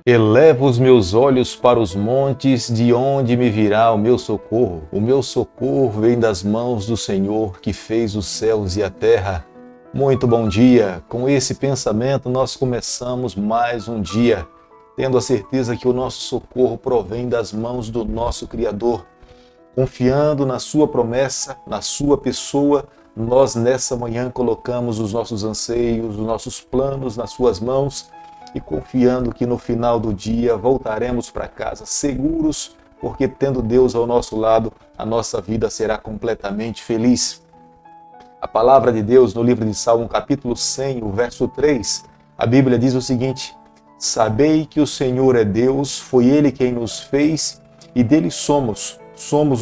Elevo os meus olhos para os montes, de onde me virá o meu socorro? O meu socorro vem das mãos do Senhor, que fez os céus e a terra. Muito bom dia! Com esse pensamento nós começamos mais um dia, tendo a certeza que o nosso socorro provém das mãos do nosso Criador. Confiando na sua promessa, na sua pessoa, nós nessa manhã colocamos os nossos anseios, os nossos planos nas suas mãos, e confiando que no final do dia voltaremos para casa seguros, porque tendo Deus ao nosso lado, a nossa vida será completamente feliz. A palavra de Deus no livro de Salmo, capítulo 100, o verso 3, a Bíblia diz o seguinte: Sabei que o Senhor é Deus, foi Ele quem nos fez e dele somos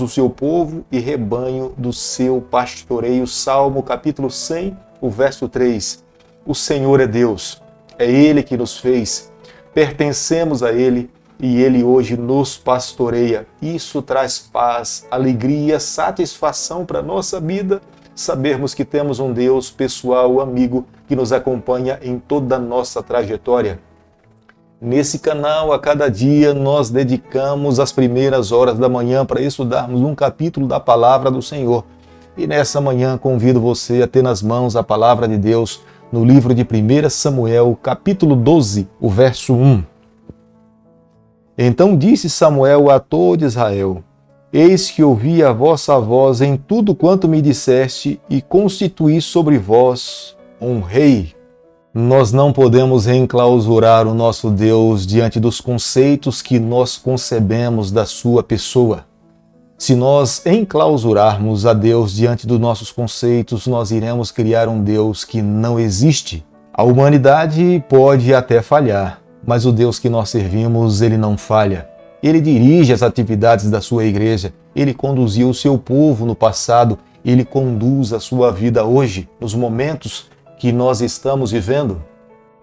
o seu povo e rebanho do seu pastoreio. Salmo, capítulo 100, o verso 3. O Senhor é Deus. É Ele que nos fez, pertencemos a Ele e Ele hoje nos pastoreia. Isso traz paz, alegria, satisfação para a nossa vida, sabermos que temos um Deus pessoal, amigo, que nos acompanha em toda a nossa trajetória. Nesse canal, a cada dia, nós dedicamos as primeiras horas da manhã para estudarmos um capítulo da Palavra do Senhor. E nessa manhã convido você a ter nas mãos a Palavra de Deus, no livro de 1 Samuel, capítulo 12, o verso 1. Então disse Samuel a todo Israel: Eis que ouvi a vossa voz em tudo quanto me disseste, e constituí sobre vós um rei. Nós não podemos enclausurar o nosso Deus diante dos conceitos que nós concebemos da sua pessoa. Se nós enclausurarmos a Deus diante dos nossos conceitos, nós iremos criar um Deus que não existe. A humanidade pode até falhar, mas o Deus que nós servimos, ele não falha. Ele dirige as atividades da sua igreja, ele conduziu o seu povo no passado, ele conduz a sua vida hoje, nos momentos que nós estamos vivendo.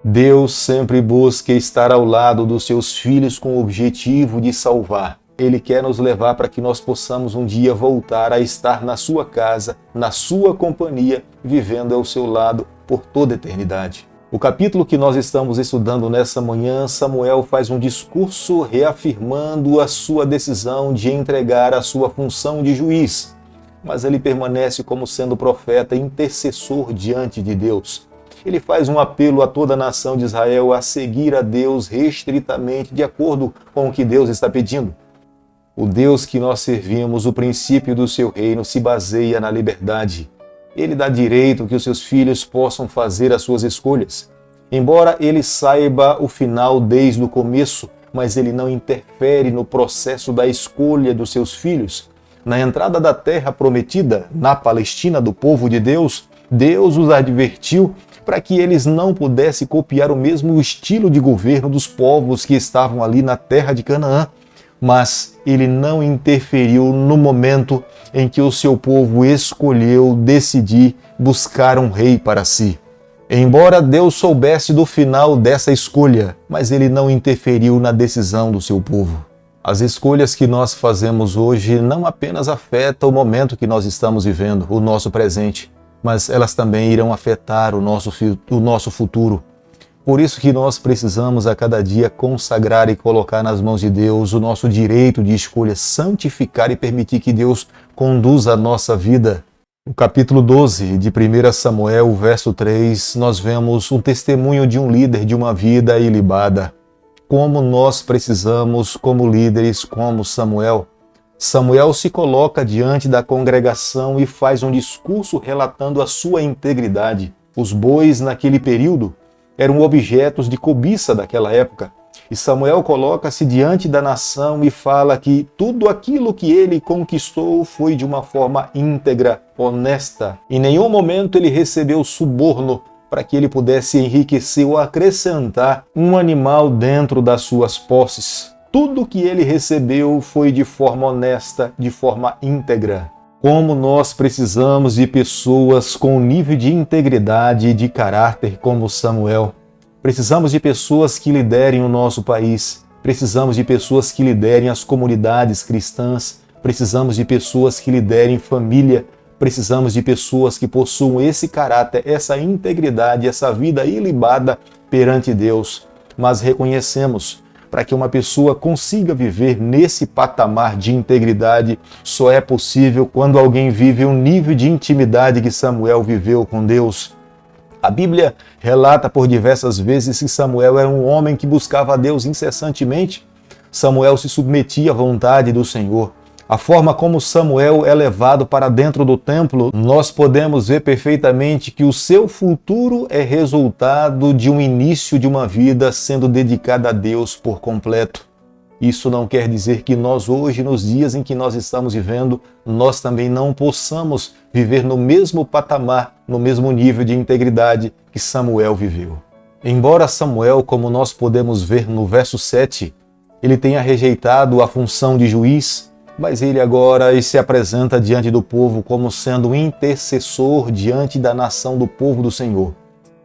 Deus sempre busca estar ao lado dos seus filhos com o objetivo de salvar. Ele quer nos levar para que nós possamos um dia voltar a estar na sua casa, na sua companhia, vivendo ao seu lado por toda a eternidade. O capítulo que nós estamos estudando nessa manhã, Samuel faz um discurso reafirmando a sua decisão de entregar a sua função de juiz, mas ele permanece como sendo profeta e intercessor diante de Deus. Ele faz um apelo a toda a nação de Israel a seguir a Deus restritamente de acordo com o que Deus está pedindo. O Deus que nós servimos, o princípio do seu reino, se baseia na liberdade. Ele dá direito que os seus filhos possam fazer as suas escolhas. Embora ele saiba o final desde o começo, mas ele não interfere no processo da escolha dos seus filhos. Na entrada da terra prometida, na Palestina do povo de Deus, Deus os advertiu para que eles não pudessem copiar o mesmo estilo de governo dos povos que estavam ali na terra de Canaã. Mas ele não interferiu no momento em que o seu povo escolheu decidir buscar um rei para si. Embora Deus soubesse do final dessa escolha, mas ele não interferiu na decisão do seu povo. As escolhas que nós fazemos hoje não apenas afetam o momento que nós estamos vivendo, o nosso presente, mas elas também irão afetar o nosso futuro. Por isso que nós precisamos a cada dia consagrar e colocar nas mãos de Deus o nosso direito de escolha, santificar e permitir que Deus conduza a nossa vida. No capítulo 12 de 1 Samuel, verso 3, nós vemos um testemunho de um líder de uma vida ilibada. Como nós precisamos, como líderes, como Samuel. Samuel se coloca diante da congregação e faz um discurso relatando a sua integridade. Os bois naquele período eram objetos de cobiça daquela época. E Samuel coloca-se diante da nação e fala que tudo aquilo que ele conquistou foi de uma forma íntegra, honesta. Em nenhum momento ele recebeu suborno para que ele pudesse enriquecer ou acrescentar um animal dentro das suas posses. Tudo que ele recebeu foi de forma honesta, de forma íntegra. Como nós precisamos de pessoas com nível de integridade e de caráter como Samuel. Precisamos de pessoas que liderem o nosso país. Precisamos de pessoas que liderem as comunidades cristãs. Precisamos de pessoas que liderem família. Precisamos de pessoas que possuam esse caráter, essa integridade, essa vida ilibada perante Deus. Mas reconhecemos, para que uma pessoa consiga viver nesse patamar de integridade, só é possível quando alguém vive um nível de intimidade que Samuel viveu com Deus. A Bíblia relata por diversas vezes que Samuel era um homem que buscava a Deus incessantemente. Samuel se submetia à vontade do Senhor. A forma como Samuel é levado para dentro do templo, nós podemos ver perfeitamente que o seu futuro é resultado de um início de uma vida sendo dedicada a Deus por completo. Isso não quer dizer que nós hoje, nos dias em que nós estamos vivendo, nós também não possamos viver no mesmo patamar, no mesmo nível de integridade que Samuel viveu. Embora Samuel, como nós podemos ver no verso 7, ele tenha rejeitado a função de juiz, mas ele agora se apresenta diante do povo como sendo um intercessor diante da nação do povo do Senhor.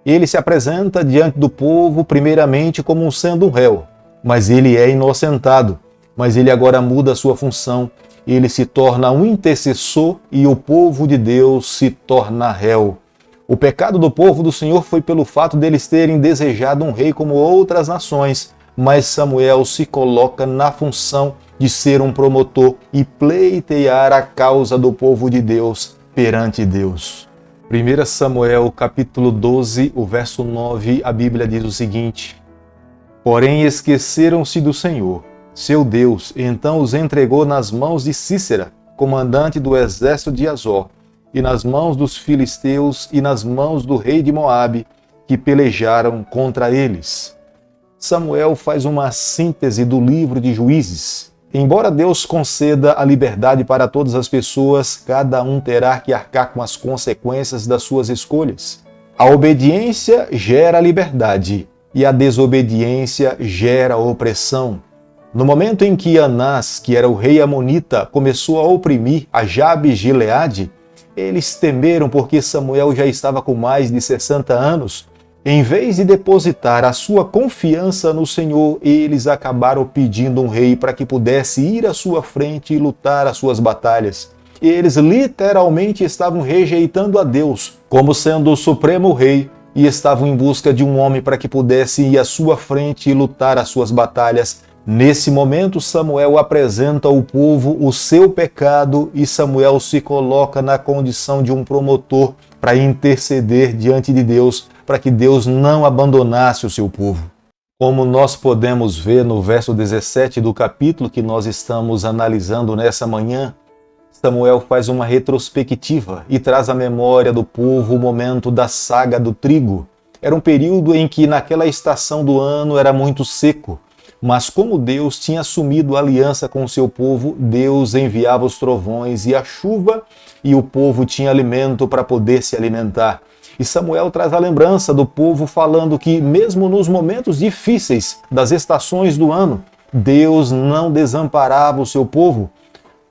Ele se apresenta diante do povo primeiramente como sendo um réu, mas ele é inocentado. Mas ele agora muda a sua função, ele se torna um intercessor e o povo de Deus se torna réu. O pecado do povo do Senhor foi pelo fato deles terem desejado um rei como outras nações, mas Samuel se coloca na função de ser um promotor e pleitear a causa do povo de Deus perante Deus. 1 Samuel capítulo 12, o verso 9, a Bíblia diz o seguinte: Porém esqueceram-se do Senhor, seu Deus, então os entregou nas mãos de Císera, comandante do exército de Azor, e nas mãos dos filisteus e nas mãos do rei de Moabe, que pelejaram contra eles. Samuel faz uma síntese do livro de Juízes. Embora Deus conceda a liberdade para todas as pessoas, cada um terá que arcar com as consequências das suas escolhas. A obediência gera liberdade e a desobediência gera opressão. No momento em que Anás, que era o rei amonita, começou a oprimir a Jabes de Gileade, eles temeram porque Samuel já estava com mais de 60 anos. Em vez de depositar a sua confiança no Senhor, eles acabaram pedindo um rei para que pudesse ir à sua frente e lutar as suas batalhas. Eles literalmente estavam rejeitando a Deus como sendo o supremo rei e estavam em busca de um homem para que pudesse ir à sua frente e lutar as suas batalhas. Nesse momento, Samuel apresenta ao povo o seu pecado e Samuel se coloca na condição de um promotor para interceder diante de Deus, para que Deus não abandonasse o seu povo. Como nós podemos ver no verso 17 do capítulo que nós estamos analisando nessa manhã, Samuel faz uma retrospectiva e traz à memória do povo o momento da saga do trigo. Era um período em que naquela estação do ano era muito seco, mas como Deus tinha assumido a aliança com o seu povo, Deus enviava os trovões e a chuva e o povo tinha alimento para poder se alimentar. E Samuel traz a lembrança do povo falando que mesmo nos momentos difíceis das estações do ano, Deus não desamparava o seu povo.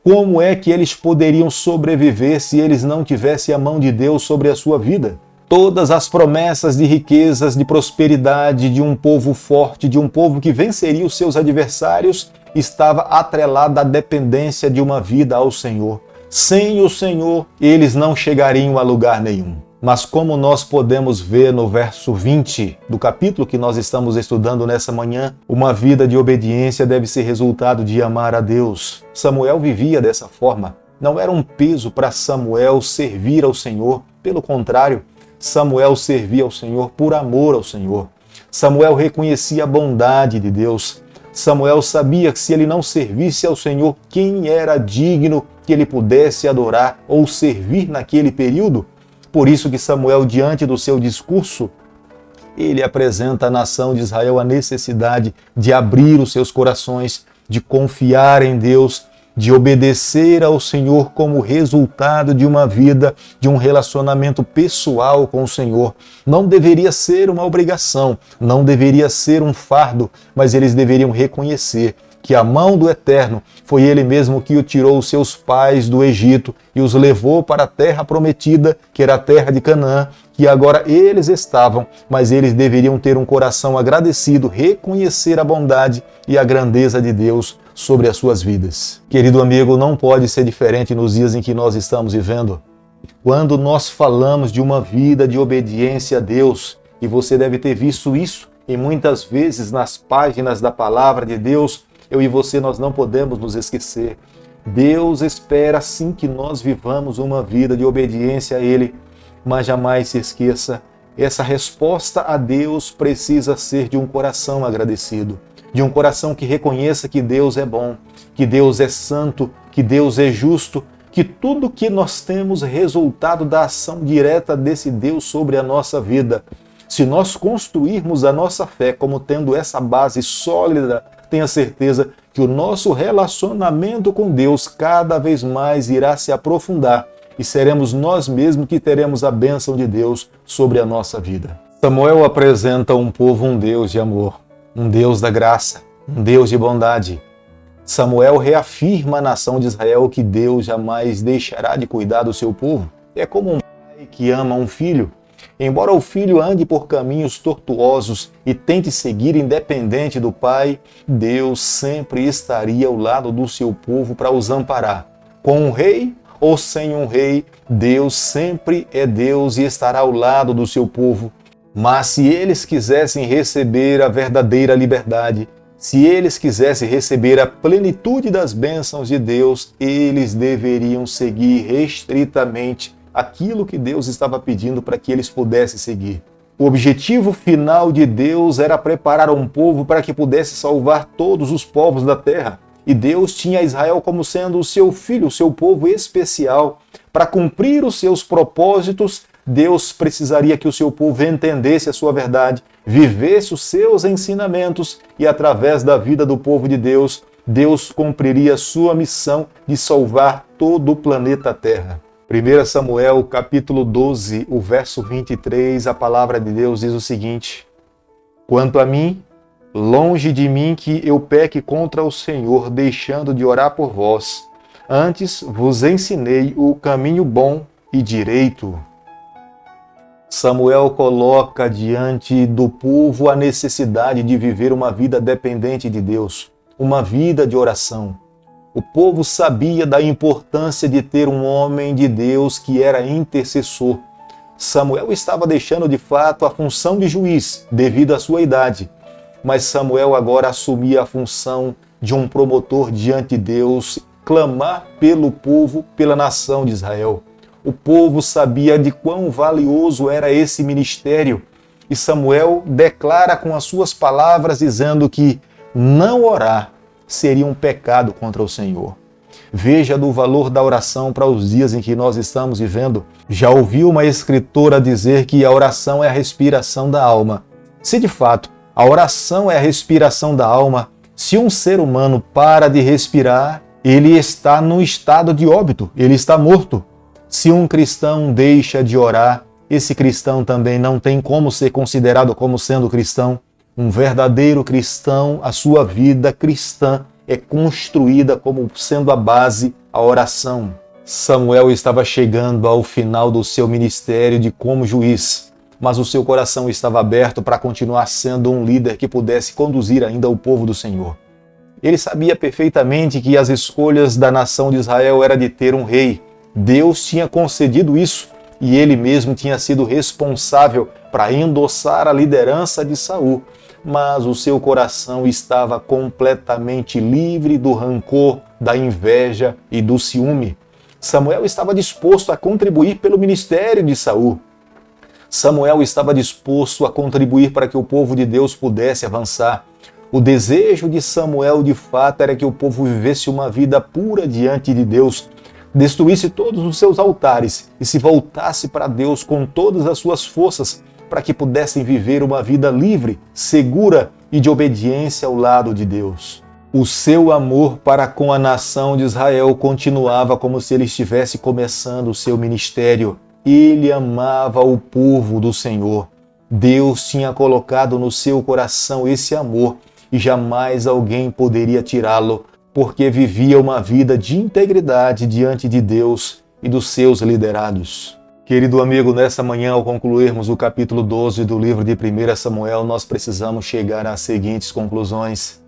Como é que eles poderiam sobreviver se eles não tivessem a mão de Deus sobre a sua vida? Todas as promessas de riquezas, de prosperidade, de um povo forte, de um povo que venceria os seus adversários, estava atrelada à dependência de uma vida ao Senhor. Sem o Senhor, eles não chegariam a lugar nenhum. Mas como nós podemos ver no verso 20 do capítulo que nós estamos estudando nessa manhã, uma vida de obediência deve ser resultado de amar a Deus. Samuel vivia dessa forma. Não era um peso para Samuel servir ao Senhor. Pelo contrário, Samuel servia ao Senhor por amor ao Senhor. Samuel reconhecia a bondade de Deus. Samuel sabia que se ele não servisse ao Senhor, quem era digno que ele pudesse adorar ou servir naquele período? Por isso que Samuel, diante do seu discurso, ele apresenta à nação de Israel a necessidade de abrir os seus corações, de confiar em Deus, de obedecer ao Senhor como resultado de uma vida, de um relacionamento pessoal com o Senhor. Não deveria ser uma obrigação, não deveria ser um fardo, mas eles deveriam reconhecer que a mão do Eterno foi Ele mesmo que tirou os seus pais do Egito e os levou para a terra prometida, que era a terra de Canaã, que agora eles estavam, mas eles deveriam ter um coração agradecido, reconhecer a bondade e a grandeza de Deus sobre as suas vidas. Querido amigo, não pode ser diferente nos dias em que nós estamos vivendo. Quando nós falamos de uma vida de obediência a Deus, e você deve ter visto isso E muitas vezes nas páginas da palavra de Deus, eu e você, nós não podemos nos esquecer. Deus espera sim que nós vivamos uma vida de obediência a Ele, mas jamais se esqueça, essa resposta a Deus precisa ser de um coração agradecido, de um coração que reconheça que Deus é bom, que Deus é santo, que Deus é justo, que tudo que nós temos é resultado da ação direta desse Deus sobre a nossa vida. Se nós construirmos a nossa fé como tendo essa base sólida, tenha certeza que o nosso relacionamento com Deus cada vez mais irá se aprofundar e seremos nós mesmos que teremos a bênção de Deus sobre a nossa vida. Samuel apresenta um povo um Deus de amor, um Deus da graça, um Deus de bondade. Samuel reafirma à nação de Israel que Deus jamais deixará de cuidar do seu povo. É como um pai que ama um filho. Embora o filho ande por caminhos tortuosos e tente seguir independente do pai, Deus sempre estaria ao lado do seu povo para os amparar. Com um rei ou sem um rei, Deus sempre é Deus e estará ao lado do seu povo. Mas se eles quisessem receber a verdadeira liberdade, se eles quisessem receber a plenitude das bênçãos de Deus, eles deveriam seguir restritamente aquilo que Deus estava pedindo para que eles pudessem seguir. O objetivo final de Deus era preparar um povo para que pudesse salvar todos os povos da terra. E Deus tinha Israel como sendo o seu filho, o seu povo especial. Para cumprir os seus propósitos, Deus precisaria que o seu povo entendesse a sua verdade, vivesse os seus ensinamentos e, através da vida do povo de Deus, Deus cumpriria a sua missão de salvar todo o planeta Terra. 1 Samuel, capítulo 12, o verso 23, a palavra de Deus diz o seguinte: Quanto a mim, longe de mim que eu peque contra o Senhor, deixando de orar por vós. Antes vos ensinei o caminho bom e direito. Samuel coloca diante do povo a necessidade de viver uma vida dependente de Deus, uma vida de oração. O povo sabia da importância de ter um homem de Deus que era intercessor. Samuel estava deixando de fato a função de juiz devido à sua idade, mas Samuel agora assumia a função de um promotor diante de Deus, clamar pelo povo, pela nação de Israel. O povo sabia de quão valioso era esse ministério e Samuel declara com as suas palavras dizendo que não orar seria um pecado contra o Senhor. Veja do valor da oração para os dias em que nós estamos vivendo. Já ouvi uma escritora dizer que a oração é a respiração da alma. Se de fato a oração é a respiração da alma, se um ser humano para de respirar, ele está num estado de óbito, ele está morto. Se um cristão deixa de orar, esse cristão também não tem como ser considerado como sendo cristão. Um verdadeiro cristão, a sua vida cristã é construída como sendo a base, a oração. Samuel estava chegando ao final do seu ministério de como juiz, mas o seu coração estava aberto para continuar sendo um líder que pudesse conduzir ainda o povo do Senhor. Ele sabia perfeitamente que as escolhas da nação de Israel era de ter um rei. Deus tinha concedido isso e ele mesmo tinha sido responsável para endossar a liderança de Saul. Mas o seu coração estava completamente livre do rancor, da inveja e do ciúme. Samuel estava disposto a contribuir pelo ministério de Saul. Samuel estava disposto a contribuir para que o povo de Deus pudesse avançar. O desejo de Samuel, de fato, era que o povo vivesse uma vida pura diante de Deus, destruísse todos os seus altares e se voltasse para Deus com todas as suas forças, para que pudessem viver uma vida livre, segura e de obediência ao lado de Deus. O seu amor para com a nação de Israel continuava como se ele estivesse começando o seu ministério. Ele amava o povo do Senhor. Deus tinha colocado no seu coração esse amor e jamais alguém poderia tirá-lo, porque vivia uma vida de integridade diante de Deus e dos seus liderados. Querido amigo, nessa manhã, ao concluirmos o capítulo 12 do livro de 1 Samuel, nós precisamos chegar às seguintes conclusões.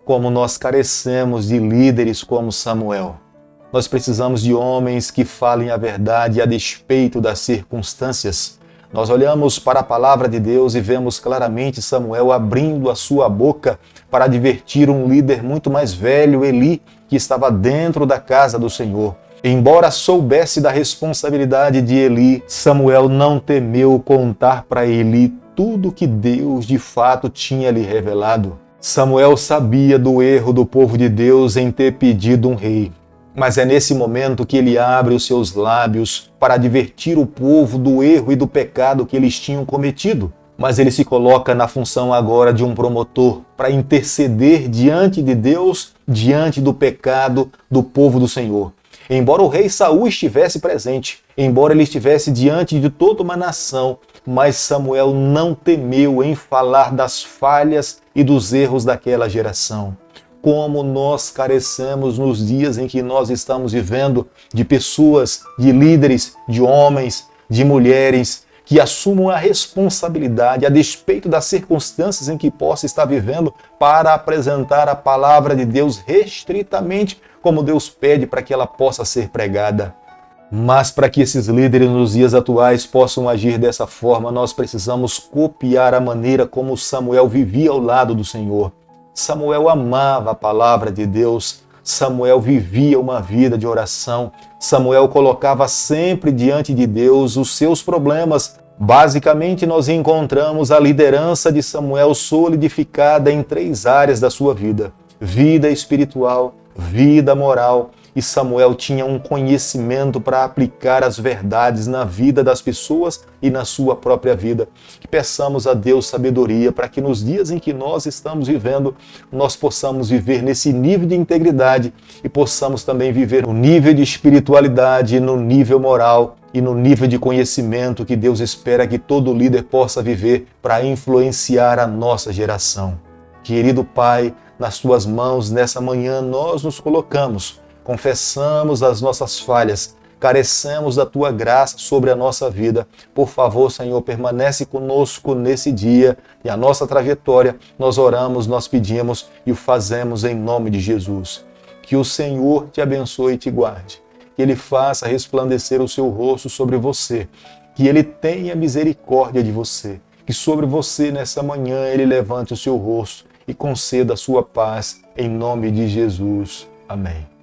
Como nós carecemos de líderes como Samuel. Nós precisamos de homens que falem a verdade a despeito das circunstâncias. Nós olhamos para a palavra de Deus e vemos claramente Samuel abrindo a sua boca para advertir um líder muito mais velho, Eli, que estava dentro da casa do Senhor. Embora soubesse da responsabilidade de Eli, Samuel não temeu contar para Eli tudo que Deus de fato tinha lhe revelado. Samuel sabia do erro do povo de Deus em ter pedido um rei. Mas é nesse momento que ele abre os seus lábios para advertir o povo do erro e do pecado que eles tinham cometido. Mas ele se coloca na função agora de um promotor para interceder diante de Deus, diante do pecado do povo do Senhor. Embora o rei Saul estivesse presente, embora ele estivesse diante de toda uma nação, mas Samuel não temeu em falar das falhas e dos erros daquela geração. Como nós carecemos nos dias em que nós estamos vivendo de pessoas, de líderes, de homens, de mulheres que assumam a responsabilidade, a despeito das circunstâncias em que possa estar vivendo, para apresentar a palavra de Deus restritamente, como Deus pede para que ela possa ser pregada. Mas para que esses líderes nos dias atuais possam agir dessa forma, nós precisamos copiar a maneira como Samuel vivia ao lado do Senhor. Samuel amava a palavra de Deus, Samuel vivia uma vida de oração, Samuel colocava sempre diante de Deus os seus problemas. Basicamente, nós encontramos a liderança de Samuel solidificada em 3 áreas da sua vida: vida espiritual, vida moral, e Samuel tinha um conhecimento para aplicar as verdades na vida das pessoas e na sua própria vida. Que peçamos a Deus sabedoria para que nos dias em que nós estamos vivendo, nós possamos viver nesse nível de integridade e possamos também viver no nível de espiritualidade, no nível moral e no nível de conhecimento que Deus espera que todo líder possa viver para influenciar a nossa geração. Querido Pai, nas Tuas mãos nessa manhã nós nos colocamos. Confessamos as nossas falhas, carecemos da Tua graça sobre a nossa vida. Por favor, Senhor, permanece conosco nesse dia e a nossa trajetória. Nós oramos, nós pedimos e o fazemos em nome de Jesus. Que o Senhor te abençoe e te guarde. Que Ele faça resplandecer o seu rosto sobre você. Que Ele tenha misericórdia de você. Que sobre você nessa manhã Ele levante o seu rosto e conceda a sua paz em nome de Jesus. Amém.